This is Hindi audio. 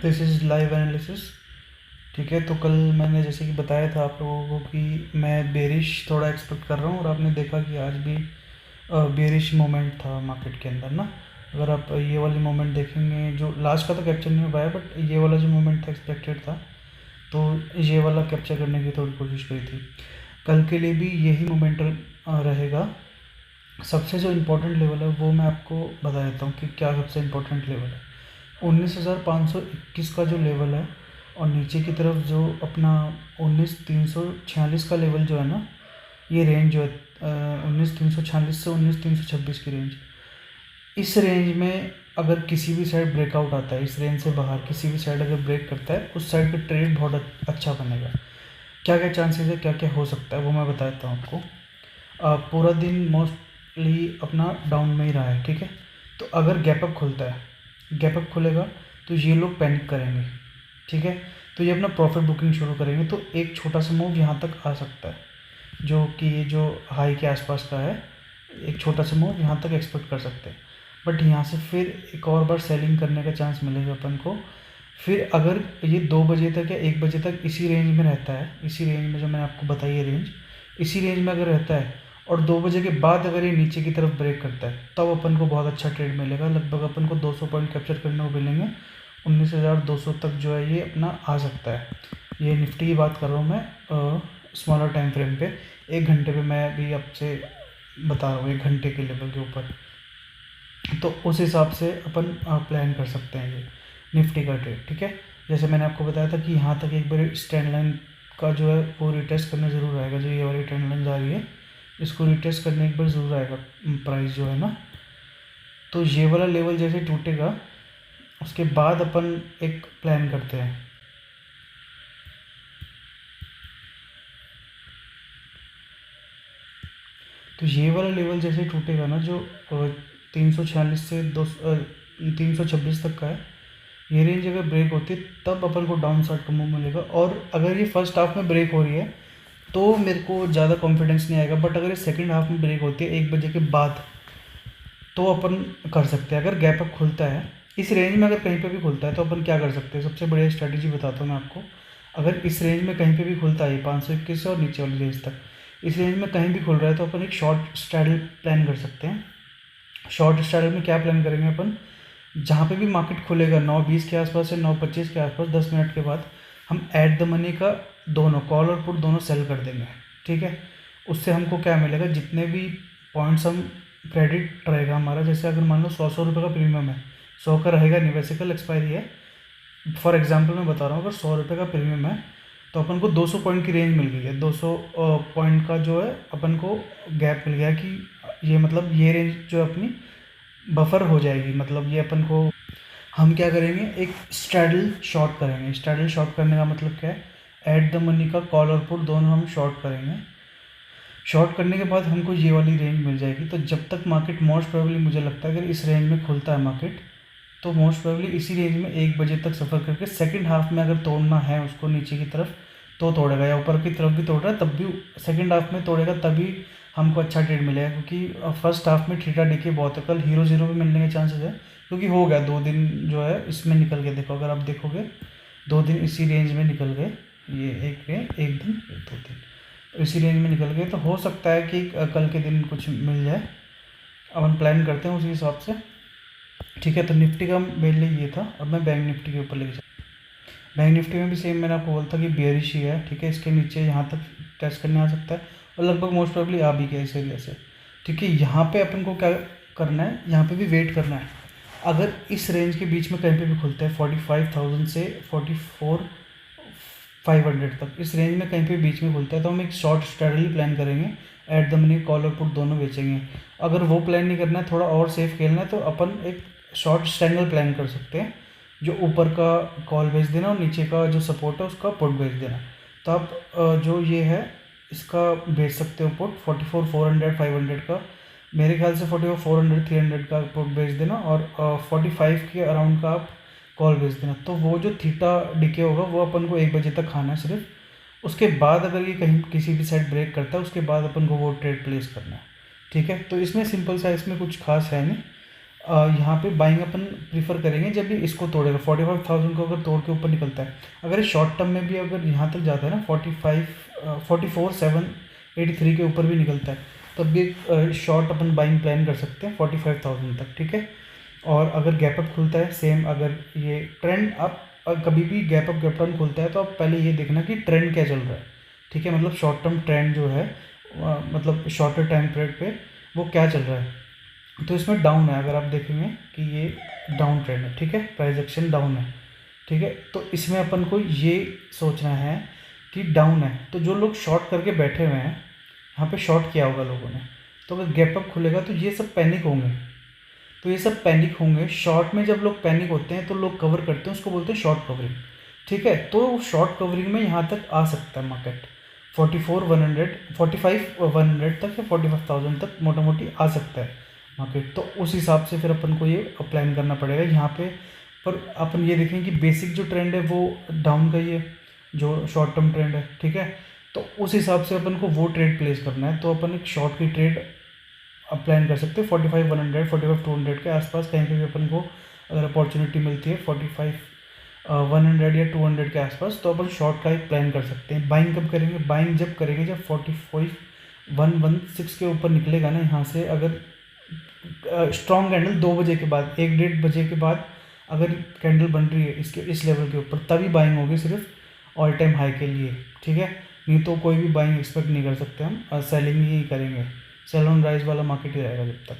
This is live analysis. ठीक है, तो कल मैंने जैसे कि बताया था आप लोगों को कि मैं बेरिश थोड़ा एक्सपेक्ट कर रहा हूँ, और आपने देखा कि आज भी बेरिश मोमेंट था मार्केट के अंदर ना। अगर आप ये वाली मोमेंट देखेंगे, जो लास्ट का तो कैप्चर नहीं हो पाया, बट ये वाला जो मोमेंट था एक्सपेक्टेड था, तो ये वाला कैप्चर करने की थोड़ी कोशिश करी थी। कल के लिए भी यही मोमेंट रहेगा। सबसे जो इम्पोर्टेंट लेवल है वो मैं आपको बता देता हूँ कि क्या सबसे इम्पोर्टेंट लेवल है। 19,521 का जो लेवल है, और नीचे की तरफ जो अपना 19,346 का लेवल जो है ना, ये रेंज जो है 19,346 से 19,326 की रेंज। इस रेंज में अगर किसी भी साइड ब्रेकआउट आता है, इस रेंज से बाहर किसी भी साइड अगर ब्रेक करता है, उस साइड का ट्रेड बहुत अच्छा बनेगा। क्या क्या चांसेस है, क्या क्या हो सकता है, वो मैं बताता हूँ आपको। पूरा दिन मोस्टली अपना डाउन में ही रहा है, ठीक है। तो अगर गैप अप खुलता है, गैप अप खुलेगा, तो ये लोग पैनिक करेंगे, ठीक है। तो ये अपना प्रॉफिट बुकिंग शुरू करेंगे, तो एक छोटा सा मूव यहाँ तक आ सकता है, जो कि ये जो हाई के आसपास का है, एक छोटा सा मूव यहाँ तक एक्सपेक्ट कर सकते हैं। बट यहाँ से फिर एक और बार सेलिंग करने का चांस मिलेगा अपन को। फिर अगर ये 2 बजे तक या 1 बजे तक इसी रेंज में रहता है, इसी रेंज में जो मैंने आपको बताई है रेंज, इसी रेंज में अगर रहता है, और 2 बजे के बाद अगर ये नीचे की तरफ ब्रेक करता है, तब अपन को बहुत अच्छा ट्रेड मिलेगा। लगभग अपन को 200 पॉइंट कैप्चर करने को मिलेंगे। 19,200 तक जो है ये अपना आ सकता है। ये निफ्टी की बात कर रहा हूँ मैं, स्मॉलर टाइम फ्रेम पे। 1 घंटे पे मैं अभी आपसे बता रहा हूँ, 1 घंटे के लेवल के ऊपर। तो उस हिसाब से अपन प्लान कर सकते हैं ये निफ्टी का ट्रेड, ठीक है। जैसे मैंने आपको बताया था कि यहाँ तक एक बार स्टैंड लाइन का जो है वो रिटेस्ट करने ज़रूर आएगा। जो ये वाली ट्रेंड लाइन जा रही है, इसको रिटेस्ट करने एक बार ज़रूर आएगा प्राइस जो है ना। तो ये वाला लेवल जैसे टूटेगा, उसके बाद अपन एक प्लान करते हैं। तो ये वाला लेवल जैसे टूटेगा ना, जो 346 से 326 तक का है, ये रेंज अगर ब्रेक होती है, तब अपन को डाउन साइड का मूव मिलेगा। और अगर ये फर्स्ट हाफ में ब्रेक हो रही है, तो मेरे को ज़्यादा कॉन्फिडेंस नहीं आएगा। बट अगर ये सेकंड हाफ में ब्रेक होती है 1 बजे के बाद, तो अपन कर सकते हैं। अगर गैप अप खुलता है इस रेंज में, अगर कहीं पे भी खुलता है, तो अपन क्या कर सकते हैं। सबसे बढ़िया स्ट्रैटेजी बताता हूँ मैं आपको। अगर इस रेंज में कहीं पे भी खुलता है 521 से और नीचे वाली रेंज तक, इस रेंज में कहीं भी खुल रहा है, तो अपन एक शॉर्ट स्ट्रैडल प्लान कर सकते हैं। शॉर्ट स्ट्रैडल में क्या प्लान करेंगे अपन, जहाँ पे भी मार्केट खुलेगा 9:20 के आसपास से 9:25 के आसपास, 10 मिनट के बाद हम ऐट द मनी का दोनों कॉल और पुट दोनों सेल कर देंगे, ठीक है। उससे हमको क्या मिलेगा, जितने भी पॉइंट्स हम क्रेडिट रहेगा हमारा, जैसे अगर मान लो 100 रुपये का प्रीमियम है, 100 का रहेगा नहीं, वैसे कल एक्सपायरी है। फॉर एग्जांपल मैं बता रहा हूँ, अगर 100 रुपये का प्रीमियम है, तो अपन को 200 पॉइंट की रेंज मिल गई है। 200 पॉइंट का जो है अपन को गैप मिल गया कि ये मतलब ये रेंज जो है अपनी बफर हो जाएगी। मतलब ये अपन को, हम क्या करेंगे, एक स्ट्रैडल शॉर्ट करेंगे। स्ट्रैडल शॉर्ट करने का मतलब क्या है, एट द मनी का कॉल और पुट दोनों हम शॉर्ट करेंगे। शॉर्ट करने के बाद हमको ये वाली रेंज मिल जाएगी। तो जब तक मार्केट मोस्ट प्रोबेबली, मुझे लगता है अगर इस रेंज में खुलता है मार्केट, तो मोस्ट प्रोबेबली इसी रेंज में 1 बजे तक सफ़र करके सेकंड हाफ में अगर तोड़ना है उसको नीचे की तरफ, तो तोड़ेगा, या ऊपर की तरफ भी तोड़ रहा है तब भी सेकंड हाफ में तोड़ेगा, तभी हमको अच्छा ट्रेड मिलेगा। क्योंकि फर्स्ट हाफ में थीटा डिके बहुत है, कल हीरो जीरो भी मिलने के चांसेस है। क्योंकि हो गया 2 दिन जो है इसमें निकल गए। देखो अगर आप देखोगे, 2 दिन इसी रेंज में निकल गए। ये एक दिन 2 दिन तो इसी रेंज में निकल गए। तो हो सकता है कि कल के दिन कुछ मिल जाए। अब हम प्लान करते हैं उसी हिसाब से, ठीक है। तो निफ्टी का मेनली ये था। अब मैं बैंक निफ्टी के ऊपर लेके चलता हूँ। बैंक निफ्टी में भी सेम मैंने आपको बोला था कि बेयरिश ही है, ठीक है। इसके नीचे यहाँ तक टेस्ट करने आ सकता है, और लगभग मोस्ट प्रोबेबली आ भी गया इस एरिया से, ठीक है। यहाँ पे अपन को क्या करना है, यहाँ पे भी वेट करना है। अगर इस रेंज के बीच में कहीं पे भी खुलता है 45,000 से 44,500 तक, इस रेंज में कहीं पे बीच में खुलता है, तो हम एक शॉर्ट स्ट्रैटेजी प्लान करेंगे। एट द मनी कॉल और पुट दोनों बेचेंगे। अगर वो प्लान नहीं करना है, थोड़ा और सेफ खेलना है, तो अपन एक शॉर्ट स्ट्रैंगल प्लान कर सकते हैं, जो ऊपर का कॉल बेच देना और नीचे का जो सपोर्ट है उसका पुट बेच देना। तो आप जो ये है इसका बेच सकते हो पुट 44,400 500 का। मेरे ख्याल से 44,400 300 का पुट बेच देना, और 45 के अराउंड का आप कॉल बेच देना। तो वो जो थीटा डिके होगा वो अपन को 1 बजे तक खाना है सिर्फ। उसके बाद अगर ये कहीं किसी भी साइड ब्रेक करता है, उसके बाद अपन को वो ट्रेड प्लेस करना है, ठीक है। तो इसमें सिंपल सा, इसमें कुछ खास है नहीं। यहाँ पे बाइंग अपन प्रीफर करेंगे जब भी इसको तोड़ेगा 45,000 को अगर तोड़ के ऊपर निकलता है। अगर ये शॉर्ट टर्म में भी अगर यहाँ तक जाता है ना 44,783 के ऊपर भी निकलता है, तब भी शॉर्ट अपन बाइंग प्लान कर सकते हैं 45,000 तक, ठीक है। और अगर गैप अप खुलता है सेम, अगर ये ट्रेंड अप कभी भी गैप अप गैप डाउन खुलता है तो आप पहले ये देखना कि ट्रेंड क्या चल रहा है, ठीक है। मतलब शॉर्ट टर्म ट्रेंड जो है मतलब शॉर्टर टाइम पीरियड पे वो क्या चल रहा है। तो इसमें डाउन है, अगर आप देखेंगे कि ये डाउन ट्रेंड है, ठीक है, प्राइस एक्शन डाउन है, ठीक है। तो इसमें अपन को ये सोचना है कि डाउन है, तो जो लोग शॉर्ट करके बैठे हुए हैं यहाँ पे शॉर्ट किया होगा लोगों ने, तो अगर गैप अप खुलेगा तो ये सब पैनिक होंगे। तो ये सब पैनिक होंगे, शॉर्ट में जब लोग पैनिक होते हैं तो लोग कवर करते हैं, उसको बोलते हैं शॉर्ट कवरिंग, ठीक है। तो शॉर्ट कवरिंग में यहाँ तक आ सकता है मार्केट 44,100 45,100 तक या 45,000 तक मोटा मोटी आ सकता है मार्केट। तो उस हिसाब से फिर अपन को ये प्लान करना पड़ेगा यहाँ पे। पर अपन ये देखें कि बेसिक जो ट्रेंड है वो डाउन का ही है, जो शॉर्ट टर्म ट्रेंड है, ठीक है। तो उस हिसाब से अपन को वो ट्रेड प्लेस करना है, तो अपन एक शॉर्ट की ट्रेड अब प्लान कर सकते हैं 45,100 45,200 के आसपास कहीं पे भी अपन को अगर अपॉर्चुनिटी मिलती है 45,100 या 200 के आसपास, तो अपन शॉर्ट का एक प्लान कर सकते हैं। बाइंग कब करेंगे, बाइंग जब करेंगे जब 45,116 के ऊपर निकलेगा ना यहाँ से, अगर स्ट्रॉन्ग कैंडल 2 बजे के बाद 1-1:30 बजे के बाद अगर कैंडल बन रही है इसके इस लेवल के ऊपर, तभी बाइंग होगी सिर्फ ऑल टाइम हाई के लिए, ठीक है। नहीं तो कोई भी बाइंग एक्सपेक्ट नहीं कर सकते हम, सेलिंग ही करेंगे, सेल ऑन राइज वाला मार्केट ही रहेगा जब तक।